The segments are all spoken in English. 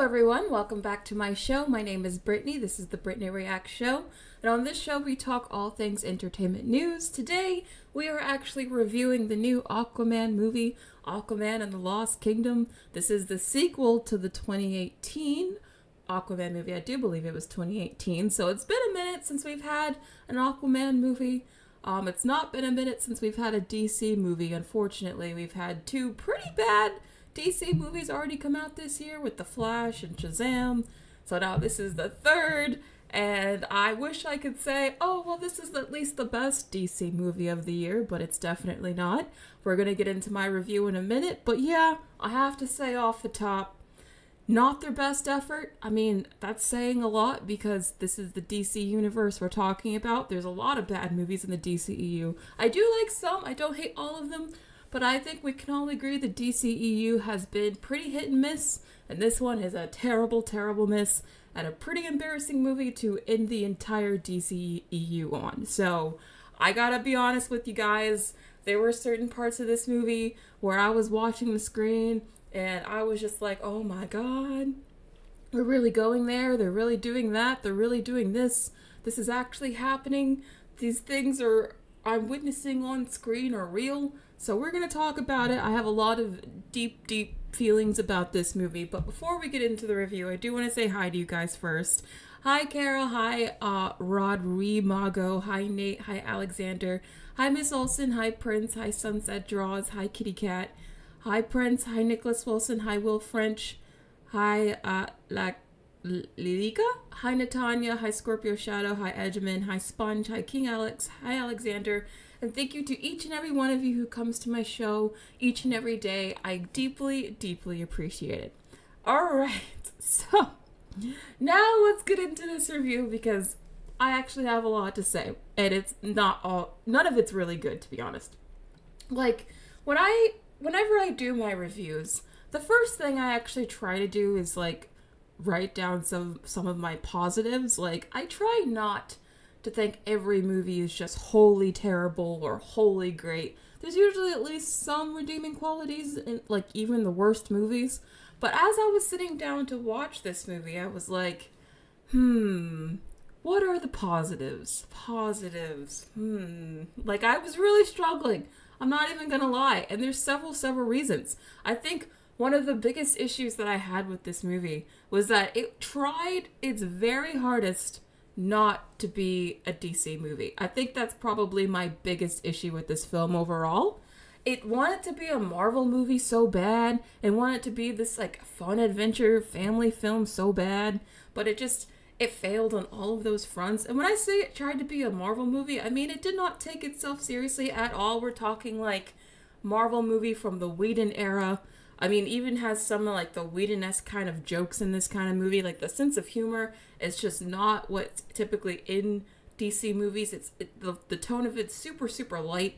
everyone, welcome back to my show. My name is Brittney. This is the Brittney Reacts Show. And on this show, we talk all things entertainment news. Today, we are actually reviewing the new Aquaman movie, Aquaman and the Lost Kingdom. This is the sequel to the 2018 Aquaman movie. I do believe it was 2018. So it's been a minute since we've had an Aquaman movie. It's not been a minute since we've had a DC movie. Unfortunately, we've had two pretty bad DC movies already come out this year with The Flash and Shazam. So now this is the third, and I wish I could say, oh, well, this is at least the best DC movie of the year, but it's definitely not. We're going to get into my review in a minute, but yeah, I have to say off the top, not their best effort. I mean, that's saying a lot because this is the DC universe we're talking about. There's a lot of bad movies in the DCEU. I do like some, I don't hate all of them. But I think we can all agree the DCEU has been pretty hit and miss, and this one is a terrible, terrible miss, and a pretty embarrassing movie to end the entire DCEU on. So, I gotta be honest with you guys, there were certain parts of this movie where I was watching the screen, and I was just like, oh my god, we're really going there, they're really doing that, they're really doing this is actually happening, these things I'm witnessing on screen are real. So we're going to talk about it. I have a lot of deep, deep feelings about this movie. But before we get into the review, I do want to say hi to you guys first. Hi, Carol. Hi, Rodrigo. Hi, Nate. Hi, Alexander. Hi, Miss Olson. Hi, Prince. Hi, Sunset Draws. Hi, Kitty Cat. Hi, Prince. Hi, Nicholas Wilson. Hi, Will French. Hi, Lilika. Hi, Natanya. Hi, Scorpio Shadow. Hi, Edgeman. Hi, Sponge. Hi, King Alex. Hi, Alexander. And thank you to each and every one of you who comes to my show each and every day. I deeply, deeply appreciate it. Alright, so now let's get into this review because I actually have a lot to say. And it's none of it's really good, to be honest. Like, whenever I do my reviews, the first thing I actually try to do is, like, write down some of my positives. Like, I try not to think every movie is just wholly terrible or wholly great. There's usually at least some redeeming qualities in, like, even the worst movies. But as I was sitting down to watch this movie, I was like, what are the positives? Like, I was really struggling. I'm not even gonna lie. And there's several reasons. I think one of the biggest issues that I had with this movie was that it tried its very hardest not to be a DC movie. I think that's probably my biggest issue with this film overall. It wanted to be a Marvel movie so bad, and wanted to be this, like, fun adventure family film so bad, but it failed on all of those fronts. And when I say it tried to be a Marvel movie, I mean it did not take itself seriously at all. We're talking, like, Marvel movie from the Whedon era. I mean, even has some, like, the Whedon-esque kind of jokes in this kind of movie. Like, the sense of humor is just not what's typically in DC movies. The tone of it's super, super light.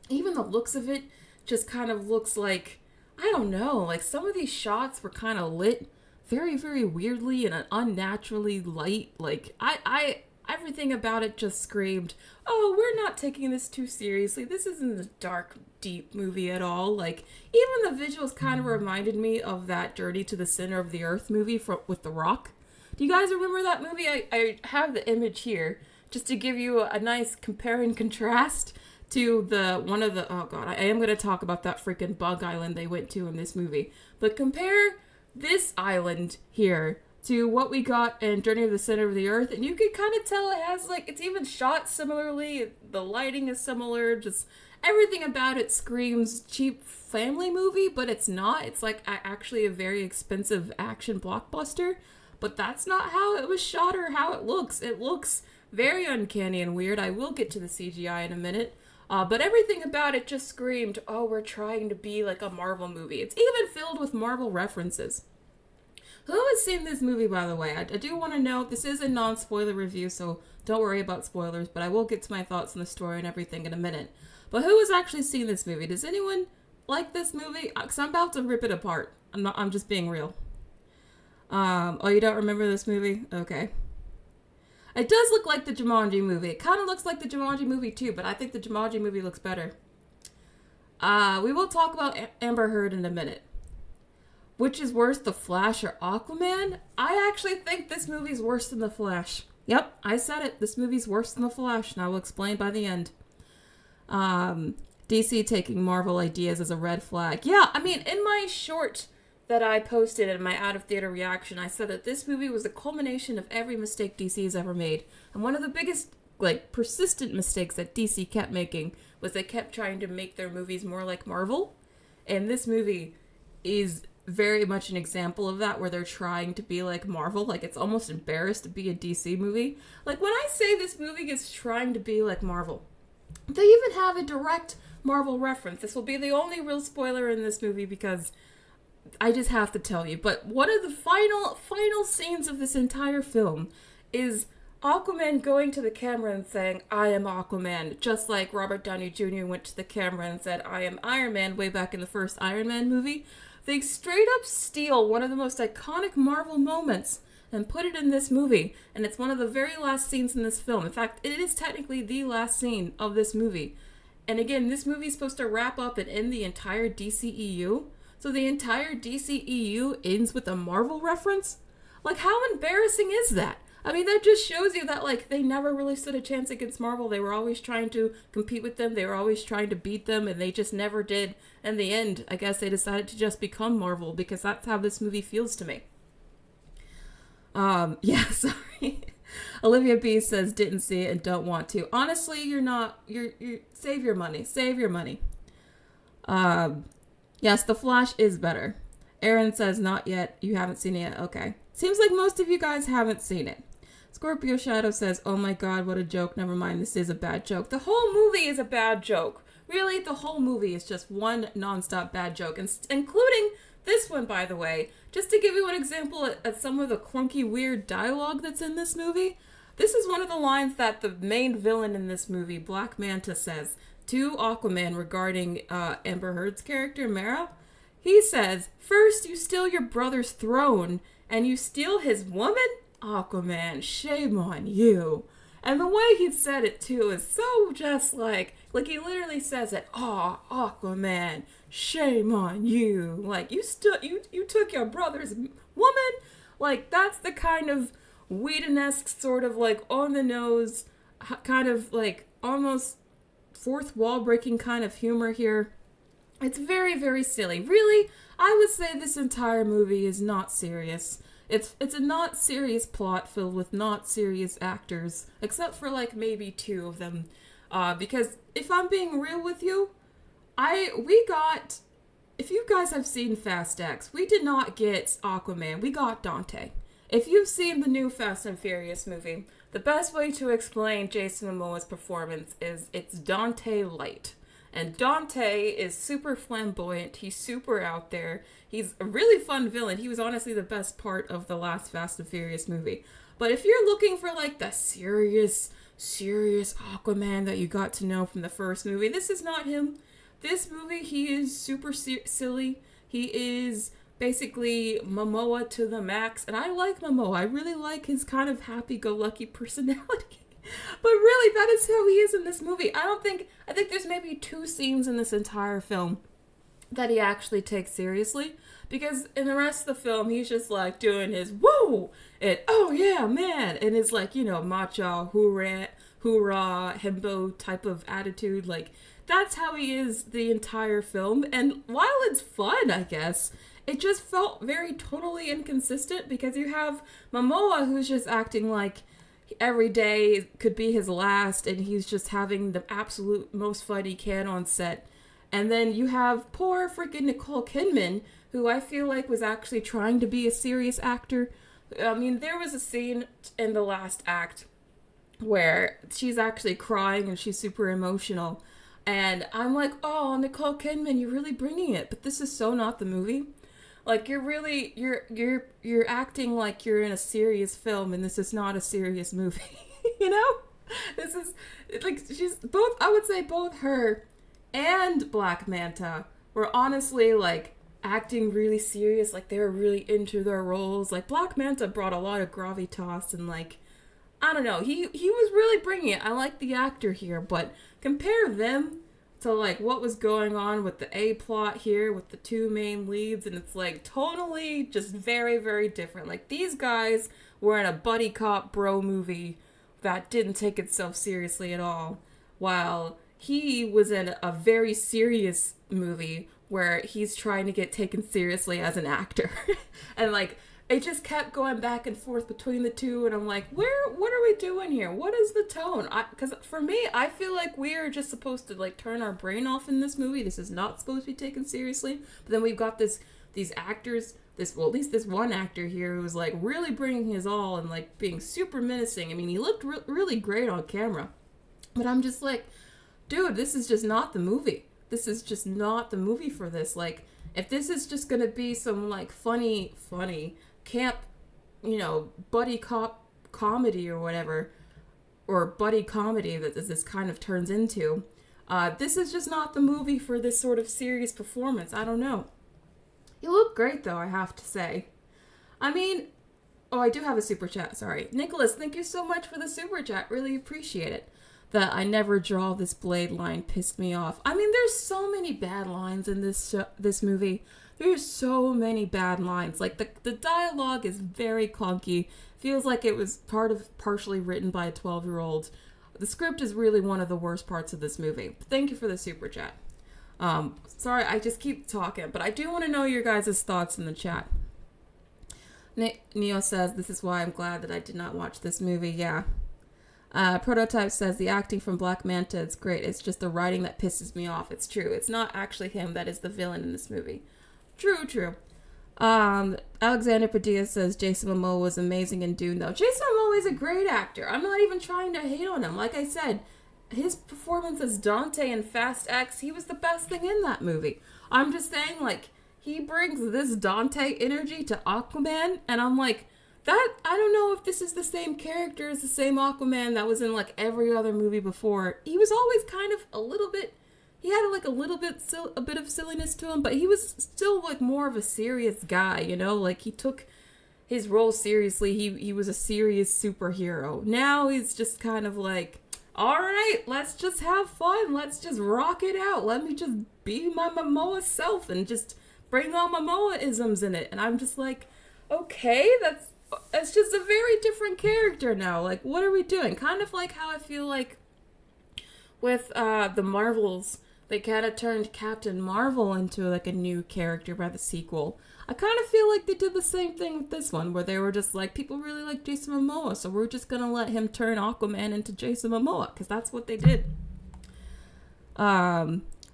Even the looks of it just kind of looks like, I don't know, like, some of these shots were kind of lit very, very weirdly and unnaturally light. Like, everything about it just screamed, oh, we're not taking this too seriously. This isn't a dark, deep movie at all. Like, even the visuals kind of reminded me of that Journey to the Center of the Earth movie with The Rock. Do you guys remember that movie? I have the image here just to give you a nice compare and contrast to oh god, I am going to talk about that freaking bug island they went to in this movie. But compare this island here to what we got in Journey to the Center of the Earth, and you can kind of tell it has, like, it's even shot similarly, the lighting is similar, just everything about it screams cheap family movie, but it's not. It's, like, actually a very expensive action blockbuster, but that's not how it was shot or how it looks. It looks very uncanny and weird. I will get to the CGI in a minute, but everything about it just screamed, oh, we're trying to be like a Marvel movie. It's even filled with Marvel references. Who has seen this movie, by the way? I do want to know, this is a non-spoiler review, so don't worry about spoilers, but I will get to my thoughts on the story and everything in a minute. But who has actually seen this movie? Does anyone like this movie? Because I'm about to rip it apart. I'm just being real. Oh, you don't remember this movie? Okay. It does look like the Jumanji movie. It kind of looks like the Jumanji movie too, but I think the Jumanji movie looks better. We will talk about Amber Heard in a minute. which is worse, The Flash or Aquaman? I actually think this movie's worse than The Flash. Yep, I said it. This movie's worse than The Flash, and I will explain by the end. DC taking Marvel ideas as a red flag. Yeah, I mean, in my short that I posted in my out-of-theater reaction, I said that this movie was the culmination of every mistake DC has ever made. And one of the biggest, persistent mistakes that DC kept making was they kept trying to make their movies more like Marvel. And this movie is very much an example of that, where they're trying to be like Marvel. It's almost embarrassed to be a DC movie. When I say this movie is trying to be like Marvel, they even have a direct Marvel reference. This will be the only real spoiler in this movie because I just have to tell you. But one of the final scenes of this entire film is Aquaman going to the camera and saying, "I am Aquaman," just like Robert Downey Jr. went to the camera and said, "I am Iron Man," way back in the first Iron Man movie. They straight up steal one of the most iconic Marvel moments and put it in this movie, and it's one of the very last scenes in this film. In fact, it is technically the last scene of this movie. And again, this movie is supposed to wrap up and end the entire DCEU, so the entire DCEU ends with a Marvel reference? How embarrassing is that? I mean, that just shows you that, they never really stood a chance against Marvel. They were always trying to compete with them. They were always trying to beat them, and they just never did. In the end, I guess they decided to just become Marvel, because that's how this movie feels to me. Yeah, sorry. Olivia B says, didn't see it and don't want to. Honestly, you're save your money. Save your money. Yes, The Flash is better. Aaron says, not yet. You haven't seen it yet. Okay. Seems like most of you guys haven't seen it. Scorpio Shadow says, oh my god, what a joke. Never mind, this is a bad joke. The whole movie is a bad joke. Really, the whole movie is just one nonstop bad joke, including this one, by the way. Just to give you an example of some of the clunky, weird dialogue that's in this movie, this is one of the lines that the main villain in this movie, Black Manta, says to Aquaman regarding Amber Heard's character, Mara. He says, first you steal your brother's throne, and you steal his woman? Aquaman, shame on you. And the way he said it, too, is so just he literally says it, "Aw, Aquaman, shame on you." You took your brother's woman? That's the kind of Whedon-esque sort of, on the nose, kind of, almost fourth wall breaking kind of humor here. It's very, very silly. Really, I would say this entire movie is not serious. It's a not serious plot filled with not serious actors, except for maybe two of them. Because if I'm being real with you, if you guys have seen Fast X, we did not get Aquaman, we got Dante. If you've seen the new Fast and Furious movie, the best way to explain Jason Momoa's performance is it's Dante light. And Dante is super flamboyant. He's super out there. He's a really fun villain. He was honestly the best part of the last Fast and Furious movie. But if you're looking for the serious Aquaman that you got to know from the first movie, this is not him. This movie, he is super silly. He is basically Momoa to the max. And I like Momoa. I really like his kind of happy-go-lucky personality. But really, that is how he is in this movie. I think there's maybe two scenes in this entire film that he actually takes seriously. Because in the rest of the film, he's just doing his woo! And oh yeah, man! And his macho, hoorah, himbo type of attitude. That's how he is the entire film. And while it's fun, I guess, it just felt very totally inconsistent. Because you have Momoa, who's just acting like every day could be his last, and he's just having the absolute most fun he can on set. And then you have poor freaking Nicole Kidman, who I feel was actually trying to be a serious actor. I mean, there was a scene in the last act where she's actually crying and she's super emotional. And I'm like, oh, Nicole Kidman, you're really bringing it. But this is so not the movie. You're acting like you're in a serious film, and this is not a serious movie. This is she's both. I would say both her and Black Manta were honestly acting really serious. They were really into their roles. Black Manta brought a lot of gravitas, and I don't know. He was really bringing it. I like the actor here, but compare them to like what was going on with the A plot here with the two main leads, and it's like totally just very, very different. Like these guys were in a buddy cop bro movie that didn't take itself seriously at all, while he was in a very serious movie where he's trying to get taken seriously as an actor. And like it just kept going back and forth between the two, and I'm like, what are we doing here? What is the tone? Because for me, I feel like we are just supposed to like turn our brain off in this movie. This is not supposed to be taken seriously. But then we've got these actors, at least this one actor here who was like really bringing his all and like being super menacing. I mean, he looked really great on camera. But I'm just like, dude, this is just not the movie. This is just not the movie for this. Like, if this is just gonna be some like funny camp, buddy cop comedy or whatever, or buddy comedy that this kind of turns into, this is just not the movie for this sort of serious performance. I don't know. You look great though, I have to say. I mean, I do have a super chat, sorry. Nicholas, thank you so much for the super chat. Really appreciate it. The "I never draw this blade" line pissed me off. I mean, there's so many bad lines in this movie. There's so many bad lines. Like, the dialogue is very clunky. Feels like it was partially written by a 12-year-old. The script is really one of the worst parts of this movie. Thank you for the super chat. Sorry, I just keep talking, but I do want to know your guys' thoughts in the chat. Neo says, "This is why I'm glad that I did not watch this movie." Yeah. Prototype says, "The acting from Black Manta is great. It's just the writing that pisses me off." It's true. It's not actually him that is the villain in this movie. True. Alexander Padilla says, "Jason Momoa was amazing in Dune, though." Jason Momoa is a great actor. I'm not even trying to hate on him. Like I said, his performance as Dante in Fast X, he was the best thing in that movie. I'm just saying, like, he brings this Dante energy to Aquaman, and I'm like, I don't know if this is the same character as the same Aquaman that was in, like, every other movie before. He was always kind of he had, like, a bit of silliness to him, but he was still, like, more of a serious guy, Like, he took his role seriously. He was a serious superhero. Now he's just kind of like, all right, let's just have fun. Let's just rock it out. Let me just be my Momoa self and just bring all Momoa-isms in it. And I'm just like, okay, that's just a very different character now. Like, what are we doing? Kind of like how I feel like with the Marvels, they kind of turned Captain Marvel into like a new character by the sequel. I kind of feel like they did the same thing with this one, where they were just like, people really like Jason Momoa, so we're just gonna let him turn Aquaman into Jason Momoa, because that's what they did.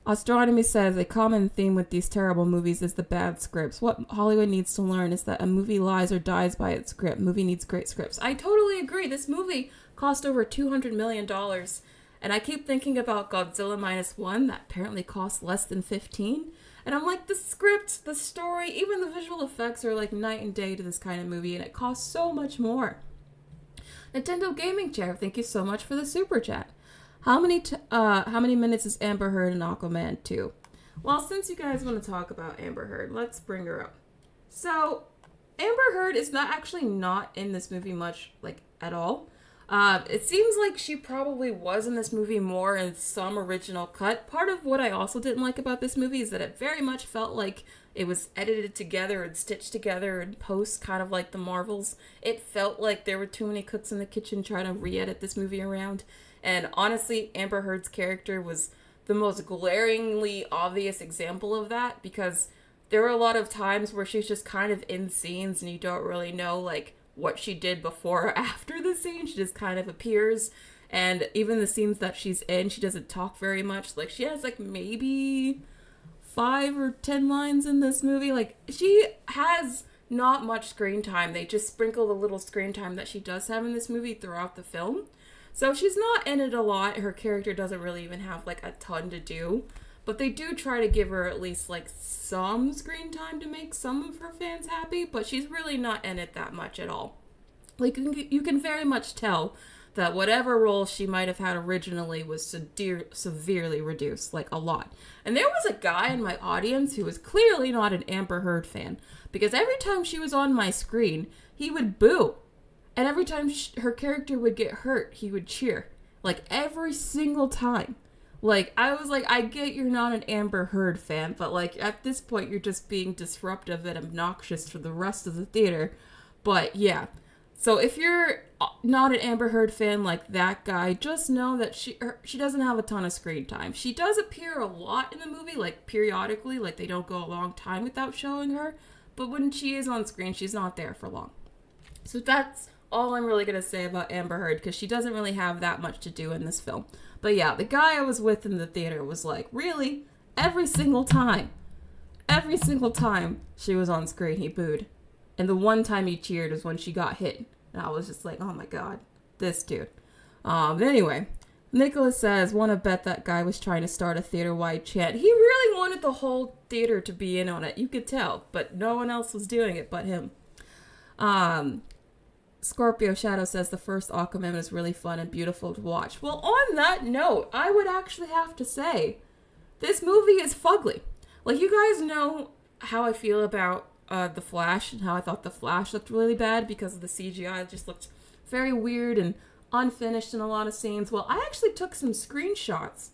Astronomy says, "A common theme with these terrible movies is the bad scripts. What Hollywood needs to learn is that a movie lies or dies by its script. Movie needs great scripts." I totally agree. This movie cost over $200 million. And I keep thinking about Godzilla Minus One, that apparently cost less than 15. And I'm like, the script, the story, even the visual effects are like night and day to this kind of movie, and it costs so much more. Nintendo Gaming Chair, thank you so much for the super chat. How many minutes is Amber Heard in Aquaman 2? Well, since you guys want to talk about Amber Heard, let's bring her up. So, Amber Heard is not in this movie much, like, at all. It seems like she probably was in this movie more in some original cut. Part of what I also didn't like about this movie is that it very much felt like it was edited together and stitched together in post, kind of like the Marvels. It felt like there were too many cooks in the kitchen trying to re-edit this movie around. And honestly, Amber Heard's character was the most glaringly obvious example of that, because there were a lot of times where she's just kind of in scenes and you don't really know, like, what she did before or after the scene. She just kind of appears, and even the scenes that she's in, she doesn't talk very much. Like, she has like maybe 5 or 10 lines in this movie. Like, she has not much screen time. They just sprinkle the little screen time that she does have in this movie throughout the film, so she's not in it a lot. Her character doesn't really even have like a ton to do, but they do try to give her at least like some screen time to make some of her fans happy, but she's really not in it that much at all. Like, you can very much tell that whatever role she might have had originally was severely reduced, like a lot. And there was a guy in my audience who was clearly not an Amber Heard fan, because every time she was on my screen, he would boo. And every time her character would get hurt, he would cheer. Like, every single time. Like, I was like, I get you're not an Amber Heard fan, but like, at this point, you're just being disruptive and obnoxious for the rest of the theater. But yeah. So if you're not an Amber Heard fan like that guy, just know that she doesn't have a ton of screen time. She does appear a lot in the movie, like periodically, like they don't go a long time without showing her. But when she is on screen, she's not there for long. So that's all I'm really going to say about Amber Heard, because she doesn't really have that much to do in this film. But yeah, the guy I was with in the theater was like, really? Every single time she was on screen, he booed. And the one time he cheered was when she got hit. And I was just like, oh my god, this dude. But anyway, Nicholas says, want to bet that guy was trying to start a theater-wide chant. He really wanted the whole theater to be in on it. You could tell, but no one else was doing it but him. Scorpio Shadow says the first Aquaman is really fun and beautiful to watch. Well, on that note, I would actually have to say, this movie is fugly. Like, you guys know how I feel about The Flash, and how I thought The Flash looked really bad because of the CGI. It just looked very weird and unfinished in a lot of scenes. Well, I actually took some screenshots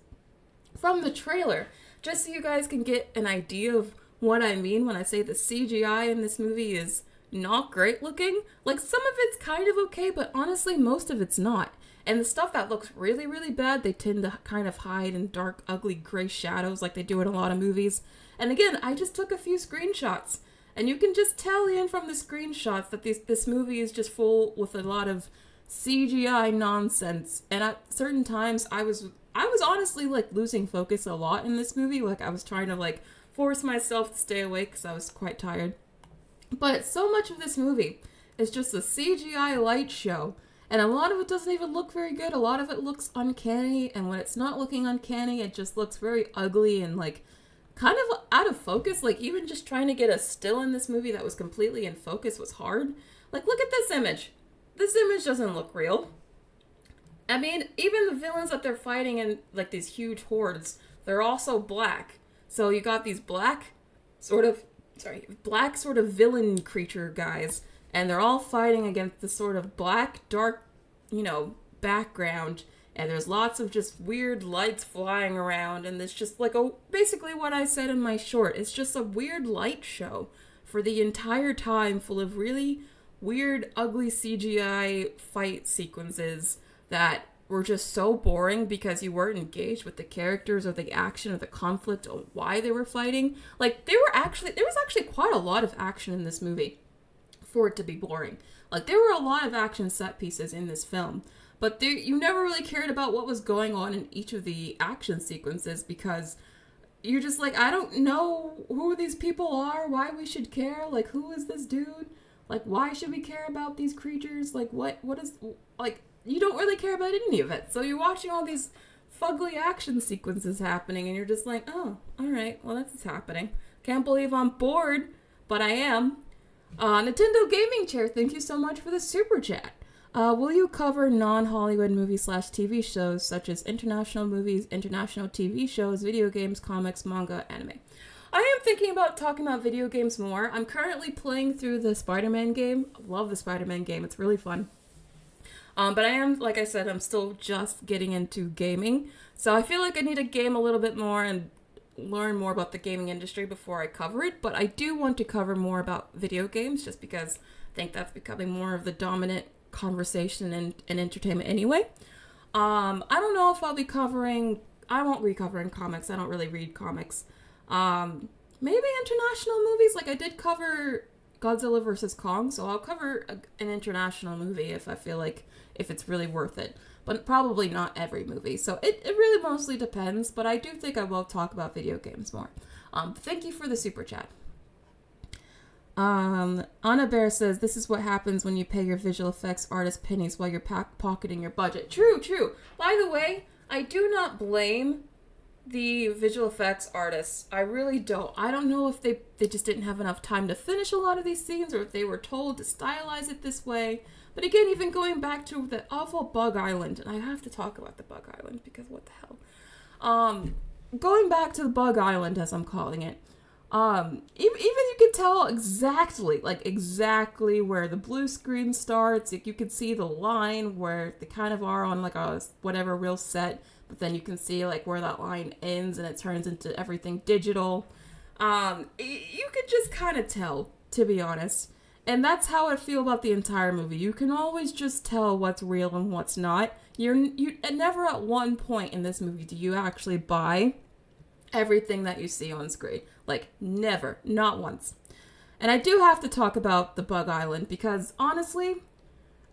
from the trailer, just so you guys can get an idea of what I mean when I say the CGI in this movie is not great looking. Like, some of it's kind of okay, but honestly, most of it's not. And the stuff that looks really, really bad, they tend to kind of hide in dark, ugly, gray shadows like they do in a lot of movies. And again, I just took a few screenshots. And you can just tell in from the screenshots that this movie is just full with a lot of CGI nonsense. And at certain times, I was honestly, like, losing focus a lot in this movie. Like, I was trying to, like, force myself to stay awake because I was quite tired. But so much of this movie is just a CGI light show. And a lot of it doesn't even look very good. A lot of it looks uncanny. And when it's not looking uncanny, it just looks very ugly and, like, kind of out of focus. Like, even just trying to get a still in this movie that was completely in focus was hard. Like, look at this image. This image doesn't look real. I mean, even the villains that they're fighting in, like, these huge hordes, they're also black. So you got these black sort of villain creature guys, and they're all fighting against this sort of black, dark, background, and there's lots of just weird lights flying around, and it's just like, basically what I said in my short, it's just a weird light show for the entire time, full of really weird, ugly CGI fight sequences that were just so boring because you weren't engaged with the characters or the action or the conflict or why they were fighting. Like, there was actually quite a lot of action in this movie for it to be boring. Like, there were a lot of action set pieces in this film, but you never really cared about what was going on in each of the action sequences because you're just like, I don't know who these people are, why we should care, like, who is this dude? Like, why should we care about these creatures? Like, what is, like, you don't really care about any of it. So you're watching all these fugly action sequences happening, and you're just like, oh, alright, well, that's what's happening. Can't believe I'm bored, but I am. Nintendo Gaming Chair, thank you so much for the super chat. Will you cover non-Hollywood movies/TV shows, such as international movies, international TV shows, video games, comics, manga, anime? I am thinking about talking about video games more. I'm currently playing through the Spider-Man game. I love the Spider-Man game. It's really fun. But I am, like I said, I'm still just getting into gaming. So I feel like I need to game a little bit more and learn more about the gaming industry before I cover it. But I do want to cover more about video games just because I think that's becoming more of the dominant conversation and entertainment anyway. I don't know if I'll be covering... I won't be covering comics. I don't really read comics. Maybe international movies. Like, I did cover Godzilla vs. Kong, so I'll cover an international movie if I feel like if it's really worth it. But probably not every movie. So it really mostly depends, but I do think I will talk about video games more. Thank you for the super chat. Anna Bear says, this is what happens when you pay your visual effects artist pennies while you're pocketing your budget. True. By the way, I do not blame the visual effects artists. I really don't. I don't know if they just didn't have enough time to finish a lot of these scenes or if they were told to stylize it this way. But again, even going back to the awful Bug Island, and I have to talk about the Bug Island because what the hell. Going back to the Bug Island, as I'm calling it, even you could tell exactly where the blue screen starts. Like, you could see the line where they kind of are on like a whatever real set, but then you can see like where that line ends and it turns into everything digital. You could just kind of tell, to be honest. And that's how I feel about the entire movie. You can always just tell what's real and what's not. You never at one point in this movie do you actually buy everything that you see on screen. Like, never. Not once. And I do have to talk about the Bug Island because, honestly,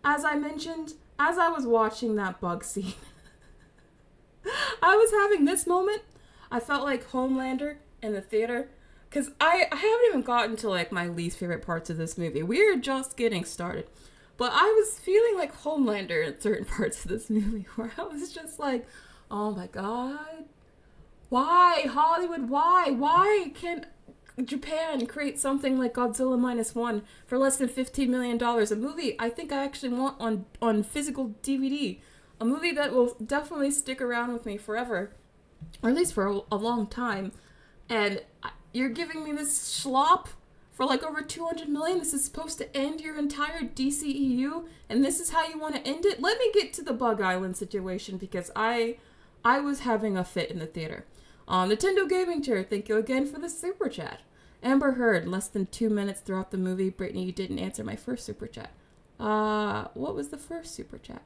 as I mentioned, as I was watching that bug scene, I was having this moment. I felt like Homelander in the theater. Because I haven't even gotten to, like, my least favorite parts of this movie. We're just getting started. But I was feeling like Homelander in certain parts of this movie where I was just like, oh my god. Why? Hollywood, why? Why can't Japan create something like Godzilla -1 for less than $15 million? A movie I think I actually want on physical DVD. A movie that will definitely stick around with me forever. Or at least for a long time. And you're giving me this schlop for like over $200 million. This is supposed to end your entire DCEU, and this is how you want to end it? Let me get to the Bug Island situation because I was having a fit in the theater. Nintendo Gaming Chair, thank you again for the super chat. Amber Heard, less than 2 minutes throughout the movie. Brittney, you didn't answer my first super chat. What was the first super chat?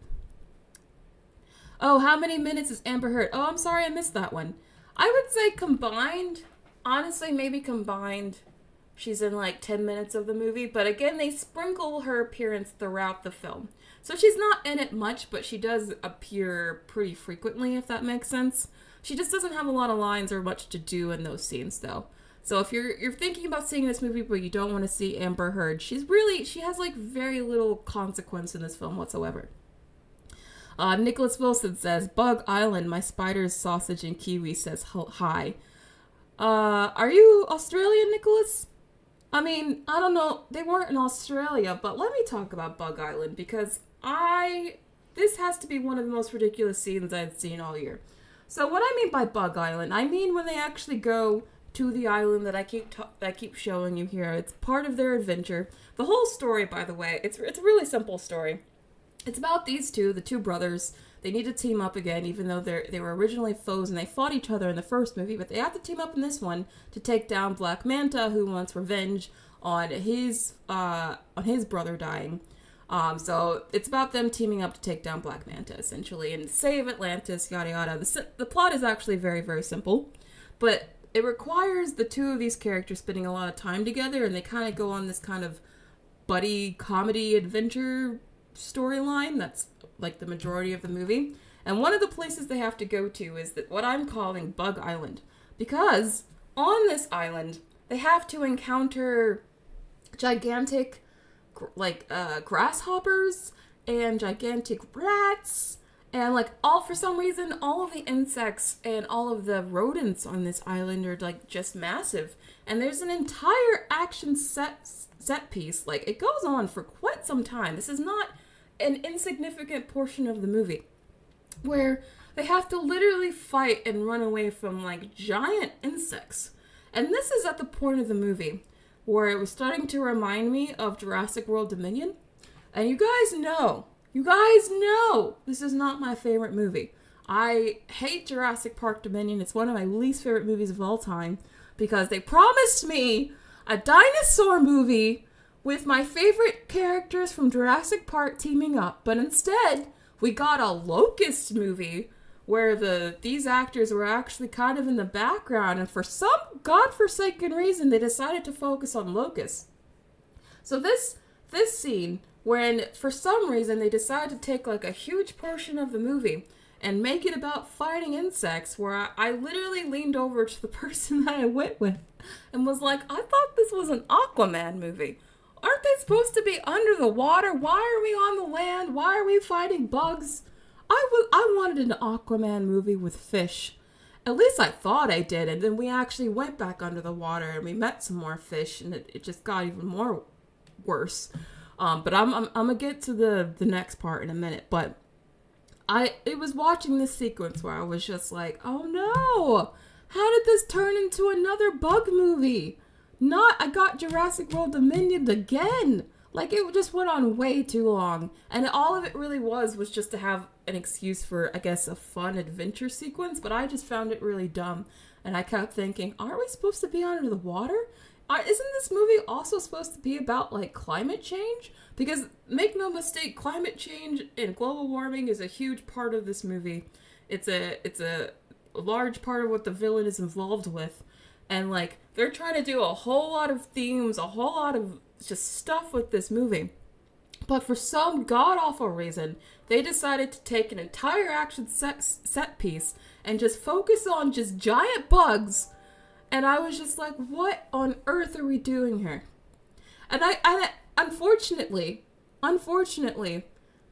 Oh, how many minutes is Amber Heard? Oh, I'm sorry, I missed that one. I would say combined, honestly, maybe combined, she's in like 10 minutes of the movie. But again, they sprinkle her appearance throughout the film. So she's not in it much, but she does appear pretty frequently, if that makes sense. She just doesn't have a lot of lines or much to do in those scenes, though. So if you're thinking about seeing this movie, but you don't want to see Amber Heard, she has like very little consequence in this film whatsoever. Nicholas Wilson says, Bug Island, my spider's sausage and kiwi says hi. Are you Australian, Nicholas? I mean, I don't know. They weren't in Australia, but let me talk about Bug Island because this has to be one of the most ridiculous scenes I've seen all year. So what I mean by Bug Island, I mean when they actually go to the island that I keep showing you here. It's part of their adventure. The whole story, by the way, it's a really simple story. It's about the two brothers. They need to team up again, even though they were originally foes and they fought each other in the first movie. But they have to team up in this one to take down Black Manta, who wants revenge on his brother dying. So it's about them teaming up to take down Black Manta, essentially, and save Atlantis, yada yada. The plot is actually very, very simple, but it requires the two of these characters spending a lot of time together, and they kind of go on this kind of buddy comedy adventure storyline that's like the majority of the movie. And one of the places they have to go to is what I'm calling Bug Island, because on this island they have to encounter gigantic grasshoppers and gigantic rats and for some reason all of the insects and all of the rodents on this island are like just massive. And there's an entire action set piece. Like, it goes on for quite some time. This is not an insignificant portion of the movie where they have to literally fight and run away from like giant insects. And this is at the point of the movie where it was starting to remind me of Jurassic World Dominion. And you guys know this is not my favorite movie. I hate Jurassic Park Dominion. It's one of my least favorite movies of all time because they promised me a dinosaur movie with my favorite characters from Jurassic Park teaming up. But instead, we got a Locust movie where these actors were actually kind of in the background, and for some godforsaken reason, they decided to focus on Locust. So this scene, when for some reason they decided to take like a huge portion of the movie and make it about fighting insects, where I literally leaned over to the person that I went with and was like, I thought this was an Aquaman movie. Aren't they supposed to be under the water? Why are we on the land? Why are we fighting bugs? I wanted an Aquaman movie with fish. At least I thought I did. And then we actually went back under the water and we met some more fish, and it just got even more worse. But I'm gonna get to the next part in a minute. But it was watching this sequence where I was just like, oh no, how did this turn into another bug movie? I got Jurassic World Dominion again. Like, it just went on way too long. And all of it really was just to have an excuse for, I guess, a fun adventure sequence. But I just found it really dumb. And I kept thinking, aren't we supposed to be under the water? Isn't this movie also supposed to be about, like, climate change? Because, make no mistake, climate change and global warming is a huge part of this movie. It's a large part of what the villain is involved with. And, like, they're trying to do a whole lot of themes, a whole lot of just stuff with this movie. But for some god-awful reason, they decided to take an entire action set piece and just focus on just giant bugs. And I was just like, what on earth are we doing here? And I unfortunately,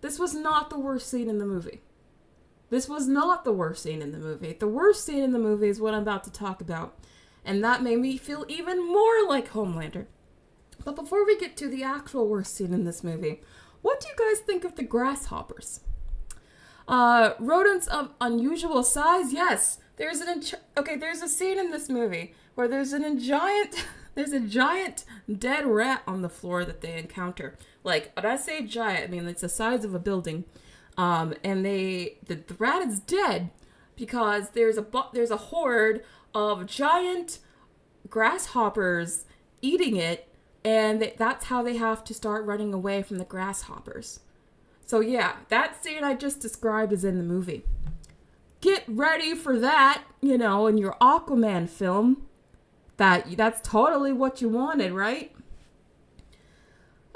this was not the worst scene in the movie. This was not the worst scene in the movie. The worst scene in the movie is what I'm about to talk about. And that made me feel even more like Homelander. But before we get to the actual worst scene in this movie, what do you guys think of the grasshoppers? Rodents of unusual size? Yes. There's a scene in this movie where there's a giant dead rat on the floor that they encounter. Like, when I say giant, I mean it's the size of a building. And the rat is dead because there's a horde of giant grasshoppers eating it, and that's how they have to start running away from the grasshoppers. So yeah, that scene I just described is in the movie. Get ready for that, in your Aquaman film. That's totally what you wanted, right?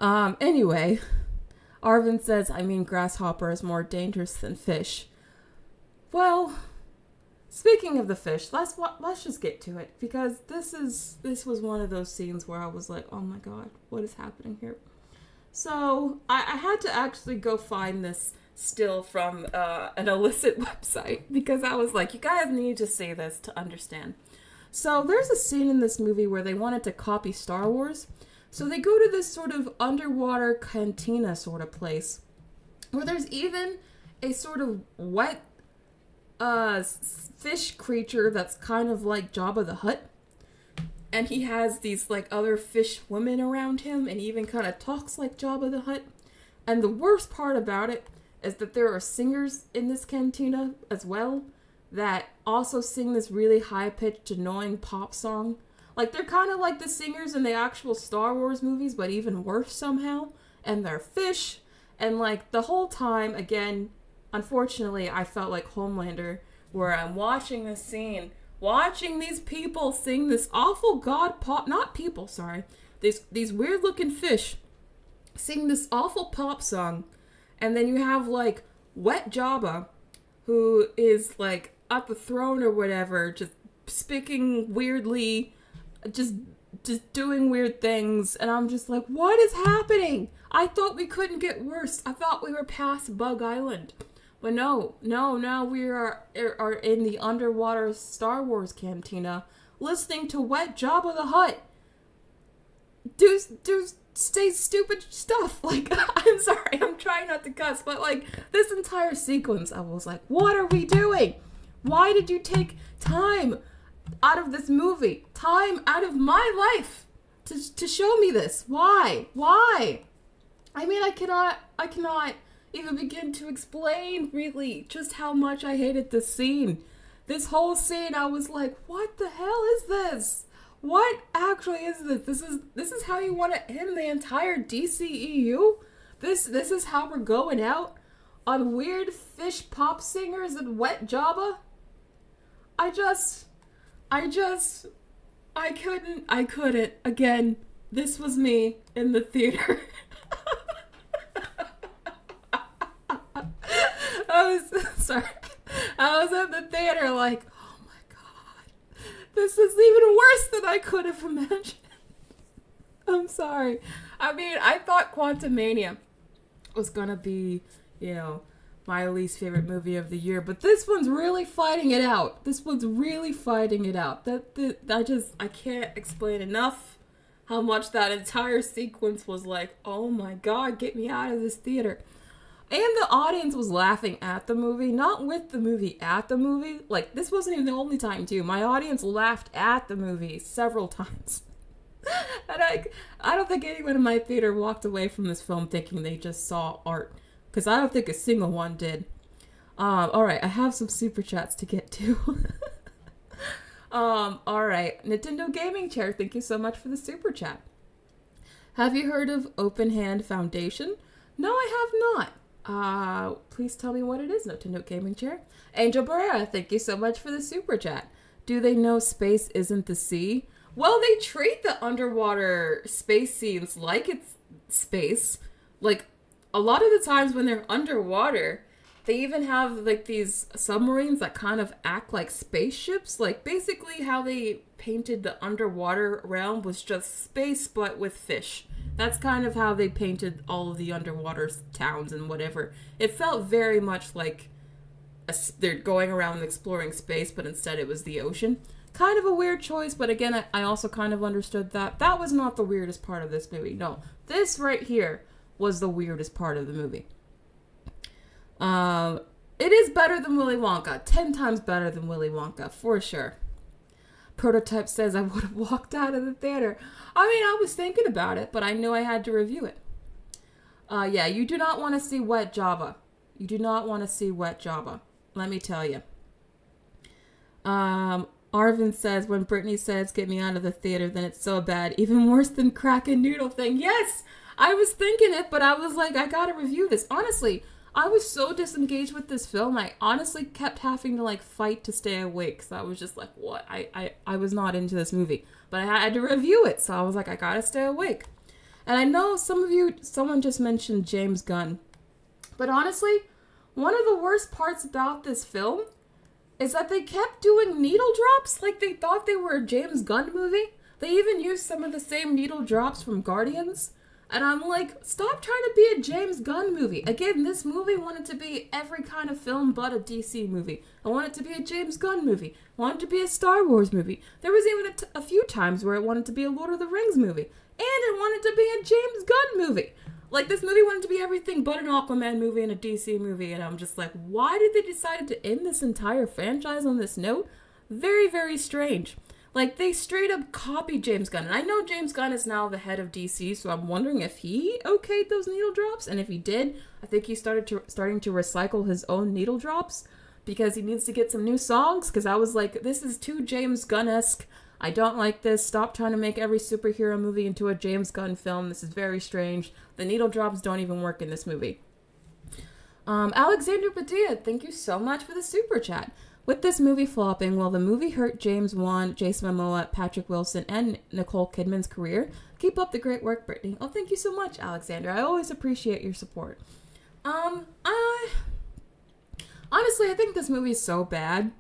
Anyway, Arvin says, grasshopper is more dangerous than fish. Well, speaking of the fish, let's just get to it, because this was one of those scenes where I was like, oh my god, what is happening here? So I had to actually go find this still from an illicit website, because I was like, you guys need to see this to understand. So there's a scene in this movie where they wanted to copy Star Wars. So they go to this sort of underwater cantina sort of place, where there's even a sort of wet fish creature that's kind of like Jabba the Hutt. And he has these like other fish women around him, and he even kind of talks like Jabba the Hutt. And the worst part about it is that there are singers in this cantina as well that also sing this really high-pitched, annoying pop song. Like, they're kind of like the singers in the actual Star Wars movies, but even worse somehow. And they're fish. And, like, the whole time, again, unfortunately, I felt like Homelander, where I'm watching this scene, watching these people sing this awful these weird-looking fish sing this awful pop song. And then you have, like, Wet Jabba, who is, like, at the throne or whatever, just speaking weirdly, just doing weird things, and I'm just like, what is happening? I thought we couldn't get worse. I thought we were past Bug Island. But no, we are in the underwater Star Wars cantina, listening to Wet Jabba the Hutt do say stupid stuff. Like, I'm sorry, I'm trying not to cuss, but like, this entire sequence, I was like, what are we doing? Why did you take time out of this movie, time out of my life to show me this? Why? I cannot even begin to explain really just how much I hated this scene. This whole scene, I was like, what the hell is this? What actually is this? This is how you want to end the entire DCEU? This is how we're going out? On weird fish pop singers and Wet Jabba? I couldn't. Again, this was me in the theater. I was in the theater like, oh my god, this is even worse than I could have imagined. I'm sorry. I thought Quantumania was gonna be, my least favorite movie of the year, but this one's really fighting it out. I can't explain enough how much that entire sequence was like, oh my god, get me out of this theater. And the audience was laughing at the movie, not with the movie, at the movie. Like, this wasn't even the only time, too. My audience laughed at the movie several times. And I don't think anyone in my theater walked away from this film thinking they just saw art. Because I don't think a single one did. Alright, I have some super chats to get to. Alright, Nintendo Gaming Chair, thank you so much for the super chat. Have you heard of Open Hand Foundation? No, I have not. Please tell me what it is, Nintendo Gaming Chair. Angel Barrera, thank you so much for the super chat. Do they know space isn't the sea? Well, they treat the underwater space scenes like it's space. Like, a lot of the times when they're underwater, they even have, like, these submarines that kind of act like spaceships. Like, basically how they painted the underwater realm was just space, but with fish. That's kind of how they painted all of the underwater towns and whatever. It felt very much like they're going around exploring space, but instead it was the ocean. Kind of a weird choice, but again, I also kind of understood that. That was not the weirdest part of this movie. No, this right here was the weirdest part of the movie. It is better than Willy Wonka. 10 times better than Willy Wonka, for sure. Prototype says I would have walked out of the theater. I mean, I was thinking about it, but I knew I had to review it. Yeah, you do not want to see Wet Java. You do not want to see Wet Java. Let me tell you. Arvin says, when Brittney says, get me out of the theater, then it's so bad. Even worse than crack and noodle thing. Yes! I was thinking it, but I was like, I gotta review this. Honestly, I was so disengaged with this film, I honestly kept having to, like, fight to stay awake. So I was just like, what? I was not into this movie. But I had to review it, so I was like, I gotta stay awake. And I know someone just mentioned James Gunn. But honestly, one of the worst parts about this film is that they kept doing needle drops like they thought they were a James Gunn movie. They even used some of the same needle drops from Guardians. And I'm like, stop trying to be a James Gunn movie. Again, this movie wanted to be every kind of film but a DC movie. I want it to be a James Gunn movie. I want it to be a Star Wars movie. There was even a few times where it wanted to be a Lord of the Rings movie. And it wanted to be a James Gunn movie. Like, this movie wanted to be everything but an Aquaman movie and a DC movie. And I'm just like, why did they decide to end this entire franchise on this note? Very, very strange. Like, they straight up copied James Gunn. And I know James Gunn is now the head of DC, so I'm wondering if he okayed those needle drops. And if he did, I think he's starting to recycle his own needle drops because he needs to get some new songs. Because I was like, this is too James Gunn-esque. I don't like this. Stop trying to make every superhero movie into a James Gunn film. This is very strange. The needle drops don't even work in this movie. Alexander Padilla, thank you so much for the super chat. With this movie flopping, will the movie hurt James Wann, Jason Momoa, Patrick Wilson, and Nicole Kidman's career? Keep up the great work, Brittney. Oh, thank you so much, Alexander. I always appreciate your support. Honestly, I think this movie is so bad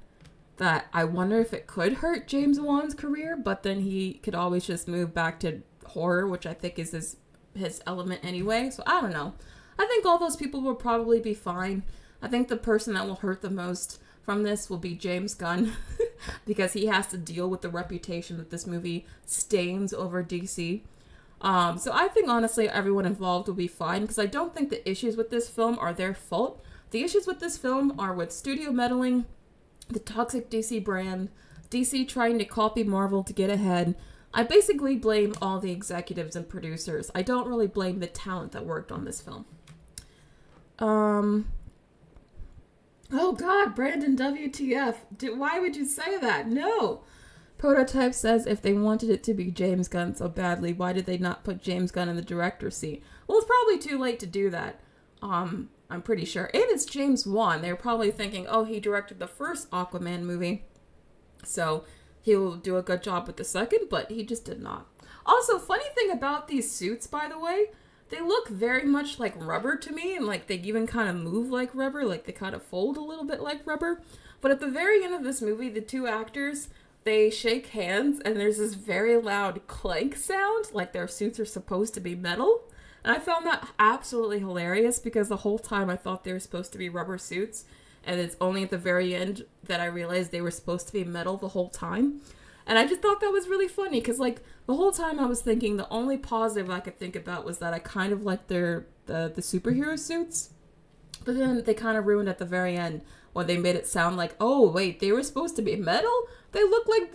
that I wonder if it could hurt James Wann's career, but then he could always just move back to horror, which I think is his element anyway. So I don't know. I think all those people will probably be fine. I think the person that will hurt the most from this will be James Gunn because he has to deal with the reputation that this movie stains over DC. So I think honestly everyone involved will be fine because I don't think the issues with this film are their fault. The issues with this film are with studio meddling, the toxic DC brand, DC trying to copy Marvel to get ahead. I basically blame all the executives and producers. I don't really blame the talent that worked on this film. Oh God, Brandon, WTF. Why would you say that? No. Prototype says if they wanted it to be James Gunn so badly, why did they not put James Gunn in the director's seat? Well, it's probably too late to do that. I'm pretty sure. And it's James Wann. They're probably thinking, oh, he directed the first Aquaman movie, so he'll do a good job with the second, but he just did not. Also, funny thing about these suits, by the way, they look very much like rubber to me, and like they even kind of move like rubber, like they kind of fold a little bit like rubber. But at the very end of this movie, the two actors, they shake hands, and there's this very loud clank sound, like their suits are supposed to be metal. And I found that absolutely hilarious because the whole time I thought they were supposed to be rubber suits, and it's only at the very end that I realized they were supposed to be metal the whole time. And I just thought that was really funny because, like, the whole time I was thinking the only positive I could think about was that I kind of liked the superhero suits. But then they kind of ruined at the very end when they made it sound like, oh, wait, they were supposed to be metal? They look like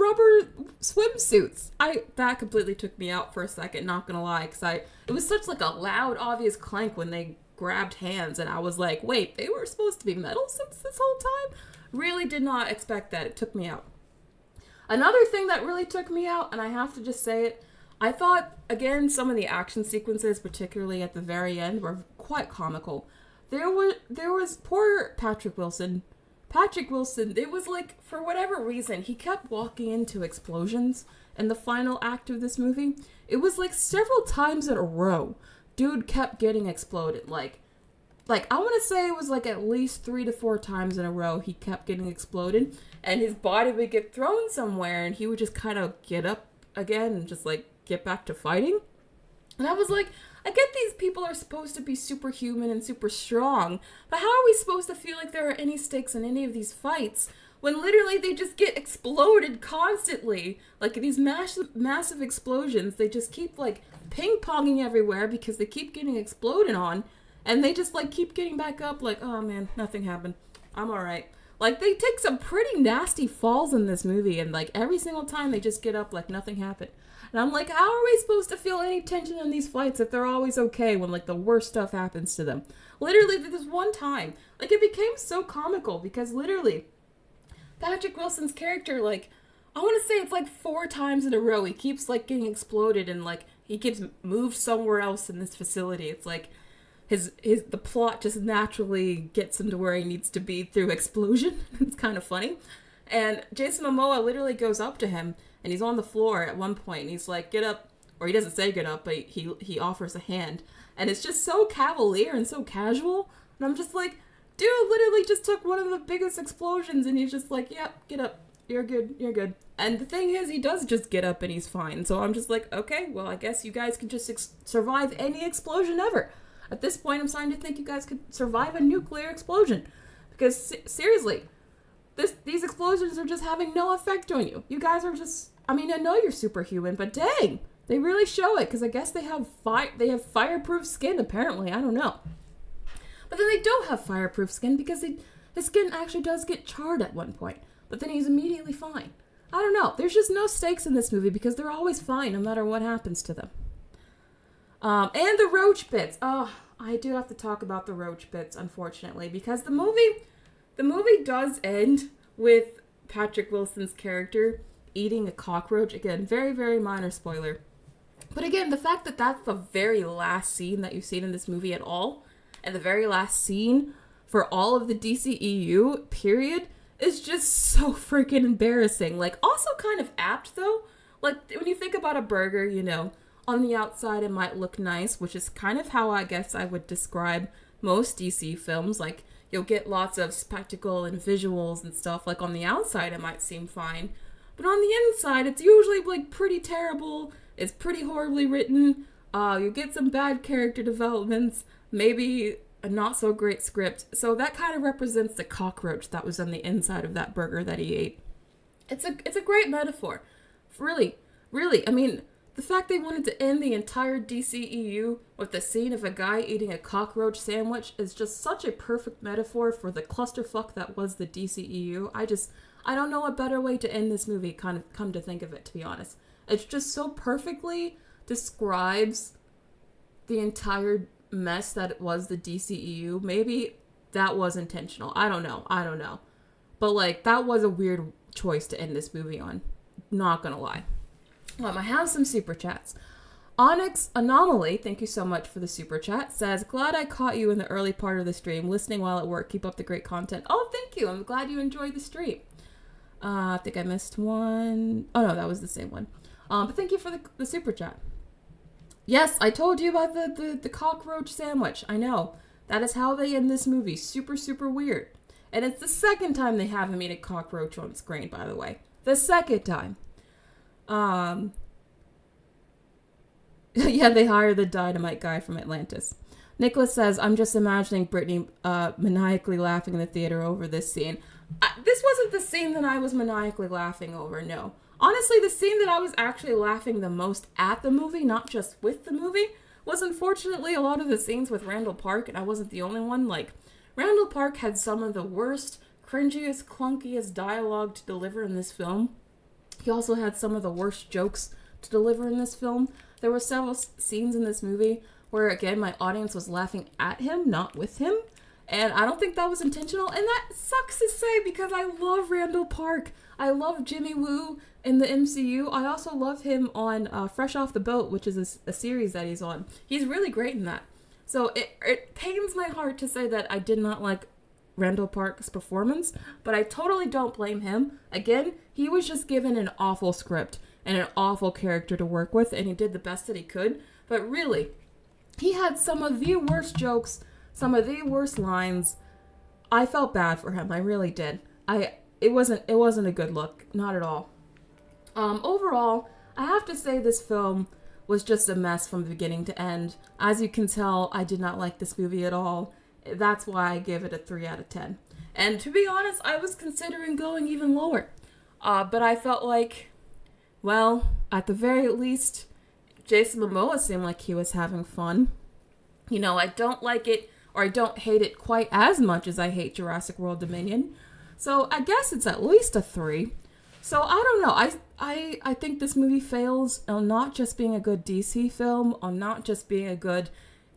swimsuits. That completely took me out for a second, not gonna lie, because it was such like a loud, obvious clank when they grabbed hands, and I was like, wait, they were supposed to be metal since this whole time? Really did not expect that. It took me out. Another thing that really took me out, and I have to just say it, I thought, again, some of the action sequences, particularly at the very end, were quite comical. There was poor Patrick Wilson. It was like, for whatever reason, he kept walking into explosions in the final act of this movie. It was like several times in a row, dude kept getting exploded. Like I want to say it was like at least 3 to 4 times in a row he kept getting exploded, and his body would get thrown somewhere, and he would just kind of get up again and just like get back to fighting. And I was like, I get these people are supposed to be superhuman and super strong, but how are we supposed to feel like there are any stakes in any of these fights when literally they just get exploded constantly? Like these massive explosions, they just keep like ping-ponging everywhere because they keep getting exploded on, and they just like keep getting back up like, oh man, nothing happened, I'm alright. Like they take some pretty nasty falls in this movie, and like every single time they just get up like nothing happened. And I'm like, how are we supposed to feel any tension in these fights if they're always okay when, like, the worst stuff happens to them? Literally, this one time, like, it became so comical because, literally, Patrick Wilson's character, like, I want to say it's, like, 4 times in a row, he keeps, like, getting exploded and, like, he gets moved somewhere else in this facility. It's, like, the plot just naturally gets him to where he needs to be through explosion. It's kind of funny. And Jason Momoa literally goes up to him, and he's on the floor at one point, and he's like, get up, or he doesn't say get up, but he offers a hand, and it's just so cavalier and so casual, and I'm just like, dude literally just took one of the biggest explosions, and he's just like, yep, get up, you're good. And the thing is, he does just get up, and he's fine, so I'm just like, okay, well, I guess you guys can just survive any explosion ever. At this point, I'm starting to think you guys could survive a nuclear explosion, because seriously, these explosions are just having no effect on you. You guys are just, I mean, I know you're superhuman, but dang, they really show it, because I guess they have fireproof skin, apparently, I don't know. But then they don't have fireproof skin, because his skin actually does get charred at one point, but then he's immediately fine. I don't know, there's just no stakes in this movie, because they're always fine, no matter what happens to them. And the roach bits, oh, I do have to talk about the roach bits, unfortunately, because the movie does end with Patrick Wilson's character eating a cockroach. Again, very, very minor spoiler. But again, the fact that that's the very last scene that you've seen in this movie at all, and the very last scene for all of the DCEU, period, is just so freaking embarrassing. Like, also kind of apt, though. Like, when you think about a burger, you know, on the outside it might look nice, which is kind of how I guess I would describe most DC films. Like, you'll get lots of spectacle and visuals and stuff. Like, on the outside, it might seem fine. But on the inside, it's usually, like, pretty terrible. It's pretty horribly written. You get some bad character developments. Maybe a not-so-great script. So that kind of represents the cockroach that was on the inside of that burger that he ate. It's a great metaphor. Really, really. I mean, the fact they wanted to end the entire DCEU with the scene of a guy eating a cockroach sandwich is just such a perfect metaphor for the clusterfuck that was the DCEU. I don't know a better way to end this movie, kind of come to think of it, to be honest. It just so perfectly describes the entire mess that it was the DCEU. Maybe that was intentional. I don't know. But, like, that was a weird choice to end this movie on. Not gonna lie. I have some super chats. Onyx Anomaly, thank you so much for the super chat, says, glad I caught you in the early part of the stream, listening while at work. Keep up the great content. Oh, thank you. I'm glad you enjoyed the stream. I think I missed one. Oh, no, that was the same one. But thank you for the super chat. Yes, I told you about the cockroach sandwich. I know. That is how they end this movie. Super, super weird. And it's the second time they have him eat a cockroach on screen, by the way. The second time. Yeah, they hired the dynamite guy from Atlantis. Nicholas says, I'm just imagining Brittney maniacally laughing in the theater over this scene. This wasn't the scene that I was maniacally laughing over, no. Honestly, the scene that I was actually laughing the most at the movie, not just with the movie, was unfortunately a lot of the scenes with Randall Park, and I wasn't the only one. Like, Randall Park had some of the worst, cringiest, clunkiest dialogue to deliver in this film. He also had some of the worst jokes to deliver in this film. There were several scenes in this movie where, again, my audience was laughing at him, not with him. And I don't think that was intentional. And that sucks to say because I love Randall Park. I love Jimmy Woo in the MCU. I also love him on Fresh Off the Boat, which is a series that he's on. He's really great in that. So it pains my heart to say that I did not like Randall Park's performance, but I totally don't blame him. Again, he was just given an awful script and an awful character to work with, and he did the best that he could. But really, he had some of the worst jokes, some of the worst lines. I felt bad for him. I really did. It wasn't a good look, not at all. Overall, I have to say this film was just a mess from beginning to end. As you can tell, I did not like this movie at all. That's why I give it a 3 out of 10. And to be honest, I was considering going even lower. But I felt like, well, at the very least, Jason Momoa seemed like he was having fun. You know, I don't like it, or I don't hate it quite as much as I hate Jurassic World Dominion. So I guess it's at least a 3. So I don't know. I think this movie fails on not just being a good DC film, on not just being a good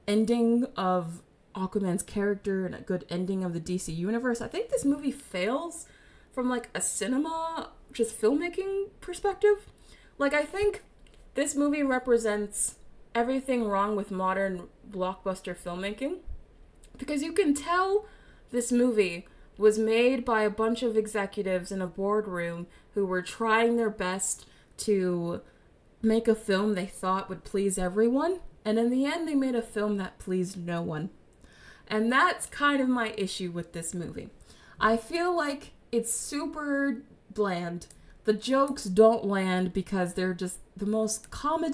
ending of Aquaman's character and a good ending of the DC universe. I think this movie fails from like a cinema, just filmmaking perspective. Like, I think this movie represents everything wrong with modern blockbuster filmmaking, because you can tell this movie was made by a bunch of executives in a boardroom who were trying their best to make a film they thought would please everyone, and in the end they made a film that pleased no one. And that's kind of my issue with this movie. I feel like it's super bland. The jokes don't land because they're just the most common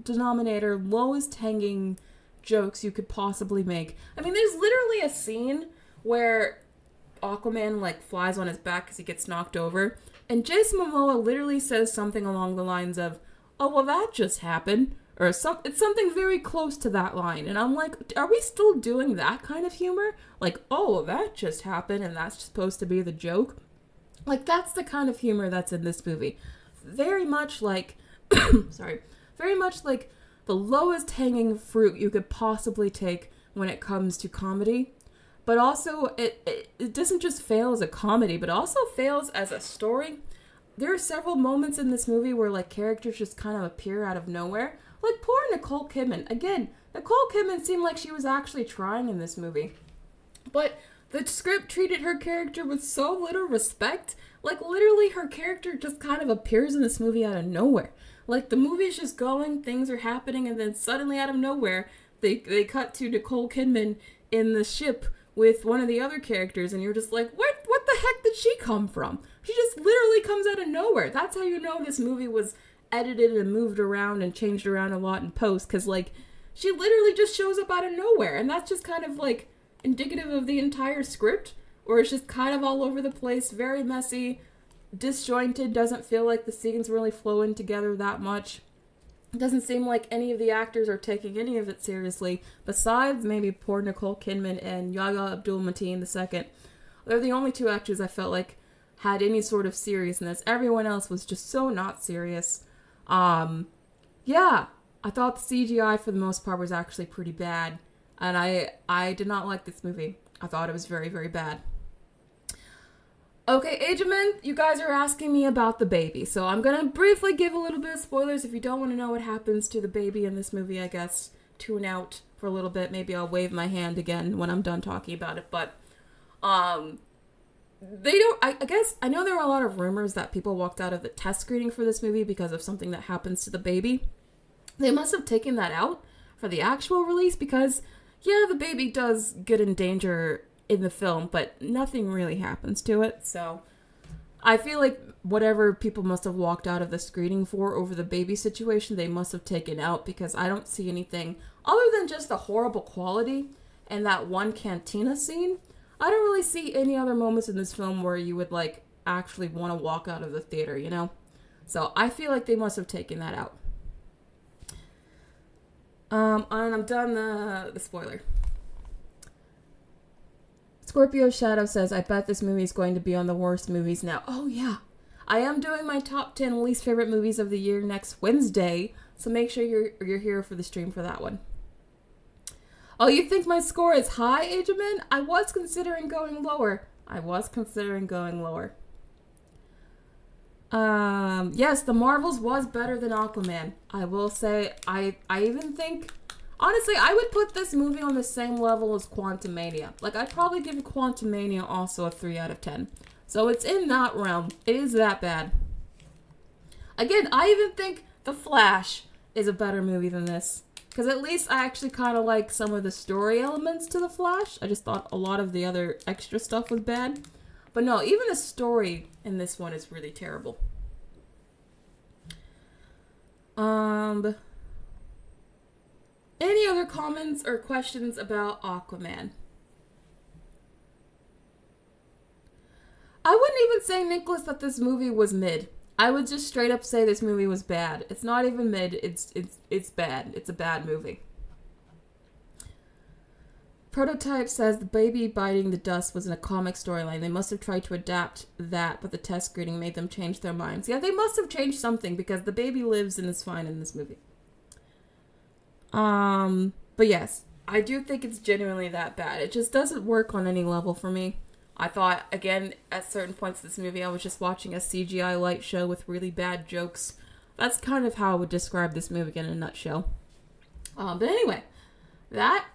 denominator, lowest hanging jokes you could possibly make. I mean, there's literally a scene where Aquaman like flies on his back because he gets knocked over, and Jason Momoa literally says something along the lines of, "Oh, well, that just happened," or it's something very close to that line. And I'm like, are we still doing that kind of humor? Like, oh, that just happened, and that's supposed to be the joke? Like, that's the kind of humor that's in this movie. Very much like, very much like the lowest hanging fruit you could possibly take when it comes to comedy. But also, it doesn't just fail as a comedy, but also fails as a story. There are several moments in this movie where, like, characters just kind of appear out of nowhere. Like, poor Nicole Kidman. Again, Nicole Kidman seemed like she was actually trying in this movie. But the script treated her character with so little respect. Like, literally, her character just kind of appears in this movie out of nowhere. Like, the movie's just going, things are happening, and then suddenly out of nowhere, they cut to Nicole Kidman in the ship with one of the other characters, and you're just like, what the heck did she come from? She just literally comes out of nowhere. That's how you know this movie was edited and moved around and changed around a lot in post, because, like, she literally just shows up out of nowhere, and that's just kind of, like, indicative of the entire script, where it's just kind of all over the place, very messy, disjointed, doesn't feel like the scenes really flow in together that much. It doesn't seem like any of the actors are taking any of it seriously, besides maybe poor Nicole Kidman and Yahya Abdul-Mateen II. They're the only two actors I felt like had any sort of seriousness. Everyone else was just so not serious. Yeah, I thought the CGI for the most part was actually pretty bad, and I did not like this movie. I thought it was very, very bad. Okay, Age of Men, you guys are asking me about the baby, so I'm gonna briefly give a little bit of spoilers. If you don't want to know what happens to the baby in this movie, I guess tune out for a little bit. Maybe I'll wave my hand again when I'm done talking about it, but they don't, I guess, I know there were a lot of rumors that people walked out of the test screening for this movie because of something that happens to the baby. They must have taken that out for the actual release because, yeah, the baby does get in danger in the film, but nothing really happens to it. So I feel like whatever people must have walked out of the screening for over the baby situation, they must have taken out, because I don't see anything other than just the horrible quality and that one cantina scene. I don't really see any other moments in this film where you would, like, actually want to walk out of the theater, you know? So I feel like they must have taken that out. And I'm done the spoiler. Scorpio Shadow says, I bet this movie is going to be on the worst movies now. Oh, yeah. I am doing my top 10 least favorite movies of the year next Wednesday, so make sure you're here for the stream for that one. Oh, you think my score is high, Ajamin? I was considering going lower. Yes, The Marvels was better than Aquaman. I will say, I even think, honestly, I would put this movie on the same level as Quantumania. Like, I'd probably give Quantumania also a 3 out of 10. So it's in that realm. It is that bad. Again, I even think The Flash is a better movie than this. Because at least I actually kind of like some of the story elements to The Flash. I just thought a lot of the other extra stuff was bad. But no, even the story in this one is really terrible. Any other comments or questions about Aquaman? I wouldn't even say, Nicholas, that this movie was mid. I would just straight up say this movie was bad. It's not even mid. It's bad. It's a bad movie. Prototype says the baby biting the dust was in a comic storyline. They must have tried to adapt that, but the test screening made them change their minds. Yeah, they must have changed something because the baby lives and is fine in this movie. But yes, I do think it's genuinely that bad. It just doesn't work on any level for me. I thought, again, at certain points of this movie, I was just watching a CGI light show with really bad jokes. That's kind of how I would describe this movie in a nutshell. But anyway, that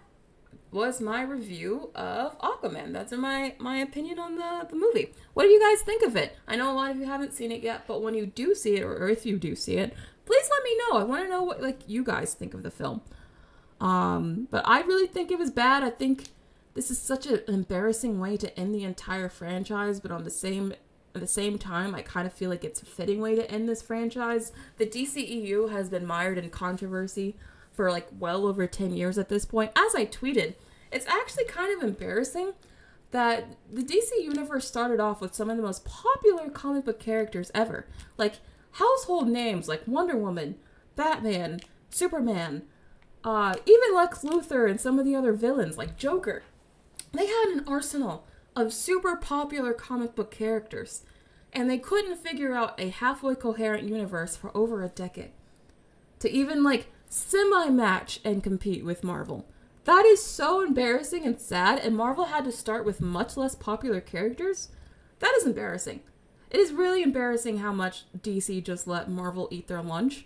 was my review of Aquaman. That's my opinion on the movie. What do you guys think of it? I know a lot of you haven't seen it yet, but when you do see it, or if you do see it, please let me know. I want to know what you guys think of the film. But I really think it was bad. I think this is such an embarrassing way to end the entire franchise, but at the same time, I kind of feel like it's a fitting way to end this franchise. The DCEU has been mired in controversy for well over 10 years at this point. As I tweeted, it's actually kind of embarrassing that the DC universe started off with some of the most popular comic book characters ever. Household names like Wonder Woman, Batman, Superman, even Lex Luthor and some of the other villains like Joker. They had an arsenal of super popular comic book characters, and they couldn't figure out a halfway coherent universe for over a decade to even semi-match and compete with Marvel. That is so embarrassing and sad, and Marvel had to start with much less popular characters. That is embarrassing. It is really embarrassing how much DC just let Marvel eat their lunch,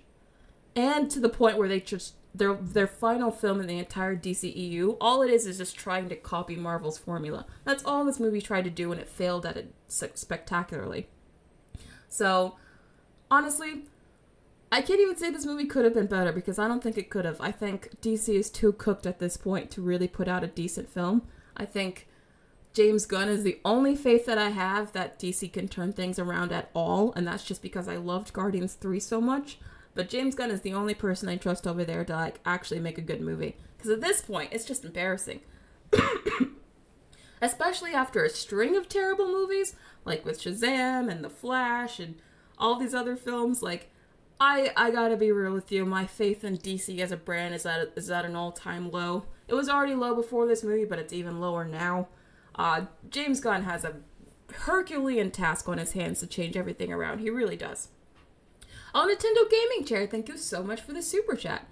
and to the point where they just their final film in the entire DCEU, all it is just trying to copy Marvel's formula. That's all this movie tried to do, and it failed at it spectacularly. So, honestly, I can't even say this movie could have been better, because I don't think it could have. I think DC is too cooked at this point to really put out a decent film. I think James Gunn is the only faith that I have that DC can turn things around at all, and that's just because I loved Guardians 3 so much. But James Gunn is the only person I trust over there to actually make a good movie. Because at this point, it's just embarrassing. Especially after a string of terrible movies, like with Shazam and The Flash and all these other films. I gotta be real with you. My faith in DC as a brand is at an all-time low. It was already low before this movie, but it's even lower now. James Gunn has a Herculean task on his hands to change everything around. He really does. Oh, Nintendo Gaming Chair, thank you so much for the super chat.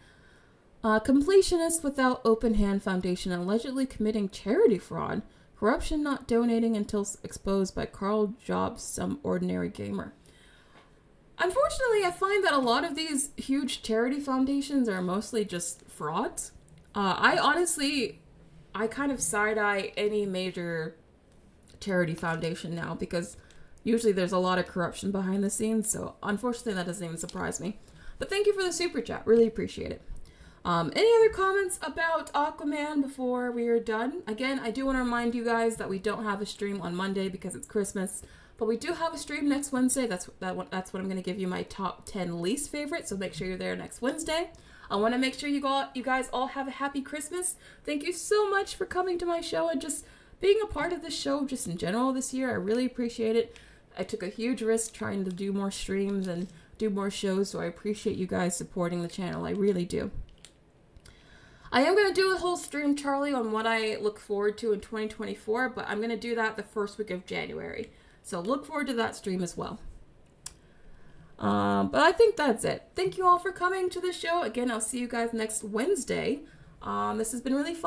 Completionist without open hand foundation allegedly committing charity fraud. Corruption not donating until exposed by Carl Jobs, some ordinary gamer. Unfortunately, I find that a lot of these huge charity foundations are mostly just frauds. I kind of side-eye any major charity foundation now, because usually there's a lot of corruption behind the scenes, so unfortunately that doesn't even surprise me. But thank you for the super chat, really appreciate it. Any other comments about Aquaman before we are done? Again, I do want to remind you guys that we don't have a stream on Monday because it's Christmas, but we do have a stream next Wednesday. That's what I'm going to give you my top 10 least favorites, so make sure you're there next Wednesday. I want to make sure you guys all have a happy Christmas. Thank you so much for coming to my show and just being a part of the show just in general this year. I really appreciate it. I took a huge risk trying to do more streams and do more shows, so I appreciate you guys supporting the channel. I really do. I am going to do a whole stream, Charlie, on what I look forward to in 2024, but I'm going to do that the first week of January. So look forward to that stream as well. But I think that's it. Thank you all for coming to the show. Again, I'll see you guys next Wednesday. This has been really fun.